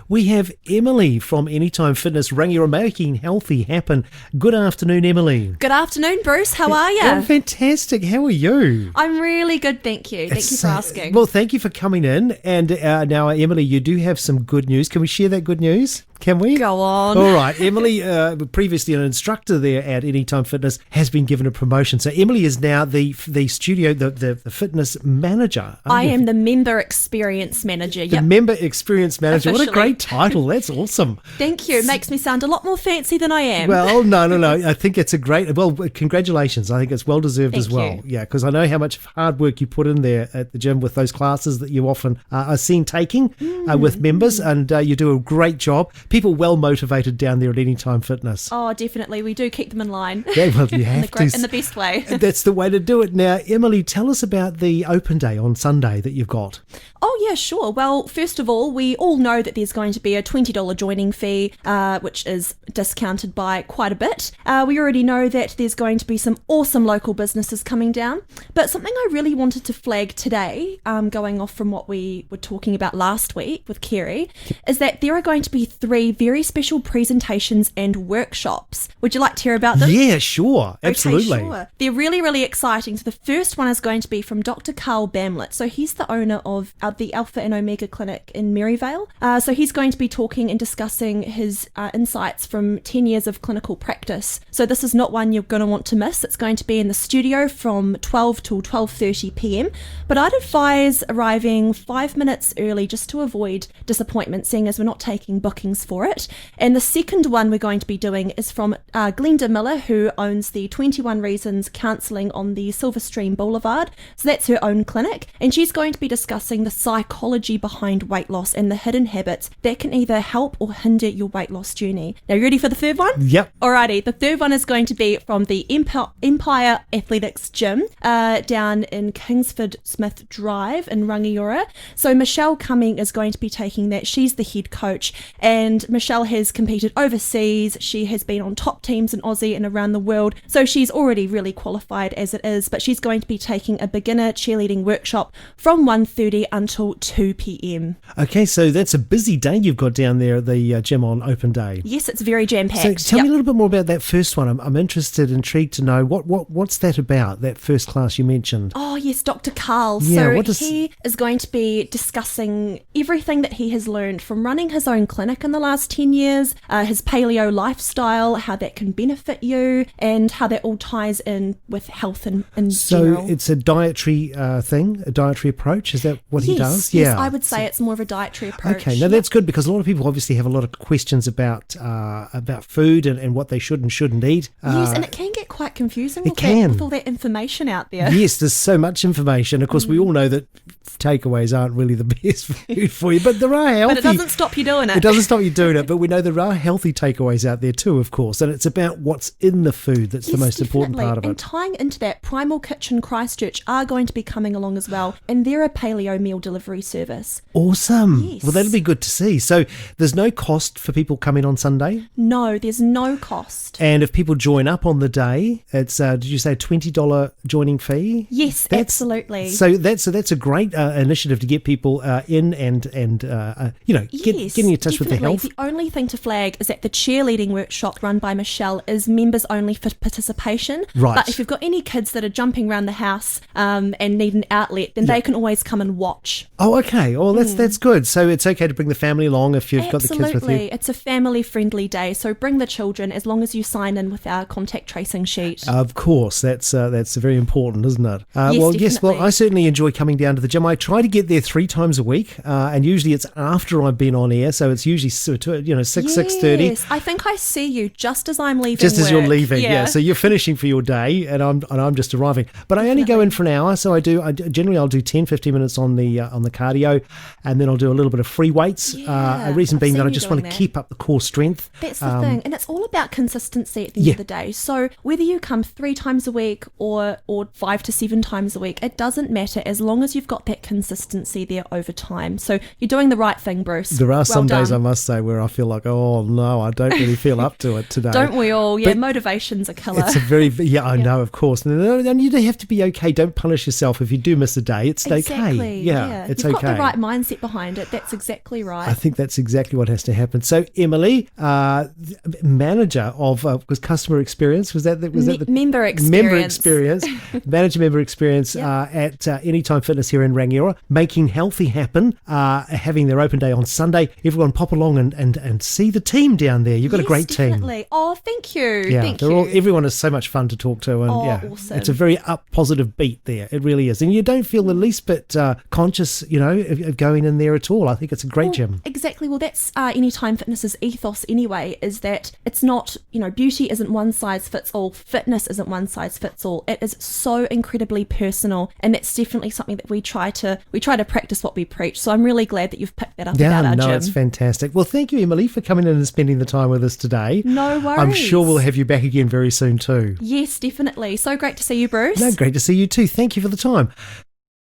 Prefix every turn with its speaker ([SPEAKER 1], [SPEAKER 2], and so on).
[SPEAKER 1] we have Emily from Anytime Fitness, Rangiora, making healthy happen. Good afternoon, Emily.
[SPEAKER 2] Good afternoon, Bruce. How are you?
[SPEAKER 1] I'm fantastic. How are you?
[SPEAKER 2] I'm really good, thank you. Thank you for asking.
[SPEAKER 1] Well, thank you for coming in. And now, Emily, you do have some good news. Can we share that good news? Can we?
[SPEAKER 2] Go on.
[SPEAKER 1] All right. Emily, previously an instructor there at Anytime Fitness, has been given a promotion. So Emily is now the studio, the fitness manager.
[SPEAKER 2] I am the member experience manager.
[SPEAKER 1] The member experience manager.
[SPEAKER 2] Officially.
[SPEAKER 1] What a great title. That's awesome.
[SPEAKER 2] Thank you. It makes me sound a lot more fancy than I am.
[SPEAKER 1] Well, no. I think it's a great, well, congratulations. I think it's well deserved as well.
[SPEAKER 2] Thank you.
[SPEAKER 1] Yeah, because I know how much hard work you put in there at the gym with those classes that you often are seen taking with members, and you do a great job. People well motivated down there at Anytime Fitness.
[SPEAKER 2] Oh, definitely. We do keep them in line.
[SPEAKER 1] Yeah, well, you have to.
[SPEAKER 2] In the best way.
[SPEAKER 1] That's the way to do it. Now, Emily, tell us about the open day on Sunday that you've got.
[SPEAKER 2] Oh, yeah, sure. Well, first of all, we all know that there's going to be a $20 joining fee, which is discounted by quite a bit. We already know that there's going to be some awesome local businesses coming down. But something I really wanted to flag today, going off from what we were talking about last week with Kerry, is that there are going to be 3 very special presentations and workshops. Would you like to hear about them?
[SPEAKER 1] Yeah, sure. Absolutely.
[SPEAKER 2] Okay, sure. They're really, really exciting. So the first one is going to be from Dr. Carl Bamlett. So he's the owner of the Alpha and Omega Clinic in Maryvale. So he's going to be talking and discussing his insights from 10 years of clinical practice. So this is not one you're going to want to miss. It's going to be in the studio from 12 till 12:30 p.m. But I'd advise arriving 5 minutes early just to avoid disappointment, seeing as we're not taking bookings for it. And the second one we're going to be doing is from Glenda Miller, who owns the 21 Reasons Counselling on the Silverstream Boulevard. So that's her own clinic. And she's going to be discussing the psychology behind weight loss and the hidden habits that can either help or hinder your weight loss journey. Now, you ready for the third one?
[SPEAKER 1] Yep.
[SPEAKER 2] Alrighty, the third one is going to be from the Empire Athletics Gym down in Kingsford Smith Drive in Rangiora. So Michelle Cumming is going to be taking that. She's the head coach, and Michelle has competed overseas. She has been on top teams in Aussie and around the world, so she's already really qualified as it is, but she's going to be taking a beginner cheerleading workshop from 1:30 until 2 p.m.
[SPEAKER 1] Okay, so that's a busy day you've got down there at the gym on open day.
[SPEAKER 2] Yes, it's very jam-packed.
[SPEAKER 1] So tell me a little bit more about that first one. I'm intrigued to know what's that about, that first class you mentioned.
[SPEAKER 2] Oh, yes, Dr. Carl.
[SPEAKER 1] Yeah,
[SPEAKER 2] so he is going to be discussing everything that he has learned from running his own clinic in the last 10 years, his paleo lifestyle, how that can benefit you, and how that all ties in with health in general.
[SPEAKER 1] So it's a dietary thing, a dietary approach? Is that what he does?
[SPEAKER 2] Yes, I would say it's more of a dietary approach.
[SPEAKER 1] Okay, now that's good, because a lot of people obviously have a lot of questions about food and what they should and shouldn't eat.
[SPEAKER 2] Yes, and it can get quite confusing with all that information out there.
[SPEAKER 1] Yes, there's so much information. Of course, we all know that takeaways aren't really the best food for you, but there are healthy.
[SPEAKER 2] But it doesn't stop you doing it.
[SPEAKER 1] It doesn't stop you doing it, but we know there are healthy takeaways out there too, of course, and it's about what's in the food that's the most important part of it.
[SPEAKER 2] And tying into that, Primal Kitchen Christchurch are going to be coming along as well, and they're a paleo meal delivery service.
[SPEAKER 1] Awesome.
[SPEAKER 2] Yes.
[SPEAKER 1] Well, that'll be good to see. So there's no cost for people coming on Sunday?
[SPEAKER 2] No, there's no cost.
[SPEAKER 1] And if people join up on the day, it's did you say $20 joining fee?
[SPEAKER 2] Yes, absolutely.
[SPEAKER 1] So that's a great initiative to get people in and getting in touch with their health.
[SPEAKER 2] The only thing to flag is that the cheerleading workshop run by Michelle is members only for participation.
[SPEAKER 1] Right.
[SPEAKER 2] But if you've got any kids that are jumping around the house and need an outlet, then they can always come and watch.
[SPEAKER 1] Oh, okay. Oh, that's good. So it's okay to bring the family along if you've got the kids with you.
[SPEAKER 2] Absolutely. It's a family-friendly day, so bring the children as long as you sign in with our contact tracing sheet.
[SPEAKER 1] Of course, that's very important, isn't it?
[SPEAKER 2] Yes,
[SPEAKER 1] Well, I certainly enjoy coming down to the gym. I try to get there 3 times a week, and usually it's after I've been on air, so it's usually 6:30.
[SPEAKER 2] Yes, I think I see you just as I'm leaving.
[SPEAKER 1] Just as you're
[SPEAKER 2] work.
[SPEAKER 1] leaving, yeah. So you're finishing for your day, and I'm just arriving. But I only go in for an hour, so I'll do 10-15 minutes on the cardio, and then I'll do a little bit of free weights. A reason being that I just want to keep up the core strength.
[SPEAKER 2] That's the thing, and it's all about consistency at the end of the day. So whether whether you come 3 times a week or 5 to 7 times a week, it doesn't matter as long as you've got that consistency there over time. So you're doing the right thing, Bruce.
[SPEAKER 1] There are some days, I
[SPEAKER 2] done.
[SPEAKER 1] must say, where I feel like, oh no, I don't really feel up to it today.
[SPEAKER 2] Don't we all? Yeah,
[SPEAKER 1] But
[SPEAKER 2] motivation's a killer.
[SPEAKER 1] It's a very, I know, of course. And you don't have to be okay. Don't punish yourself if you do miss a day. It's
[SPEAKER 2] Exactly.
[SPEAKER 1] okay. Yeah, it's
[SPEAKER 2] You've
[SPEAKER 1] okay.
[SPEAKER 2] got the right mindset behind it. That's exactly right.
[SPEAKER 1] I think that's exactly what has to happen. So, Emily, manager of was customer experience, was that the
[SPEAKER 2] member experience.
[SPEAKER 1] Member experience, manager member experience at Anytime Fitness here in Rangiora, making healthy happen, having their open day on Sunday. Everyone pop along and see the team down there. You've got a great
[SPEAKER 2] definitely.
[SPEAKER 1] team.
[SPEAKER 2] Oh, thank you.
[SPEAKER 1] Yeah,
[SPEAKER 2] thank you.
[SPEAKER 1] everyone is so much fun to talk to, and
[SPEAKER 2] awesome.
[SPEAKER 1] it's a very positive beat there. It really is, and you don't feel the least bit conscious, of going in there at all. I think it's a great gym.
[SPEAKER 2] Exactly. Well, that's Anytime Fitness's ethos anyway, is that it's not, beauty isn't one size fits all, fitness isn't one size fits all. It is so incredibly personal, and that's definitely something that we try to practice what we preach. So I'm really glad that you've picked that up about our gym.
[SPEAKER 1] It's fantastic. Well, thank you, Emily, for coming in and spending the time with us today.
[SPEAKER 2] No worries.
[SPEAKER 1] I'm sure we'll have you back again very soon too.
[SPEAKER 2] Yes, definitely. So great to see you, Bruce.
[SPEAKER 1] No, great to see you too. Thank you for the time.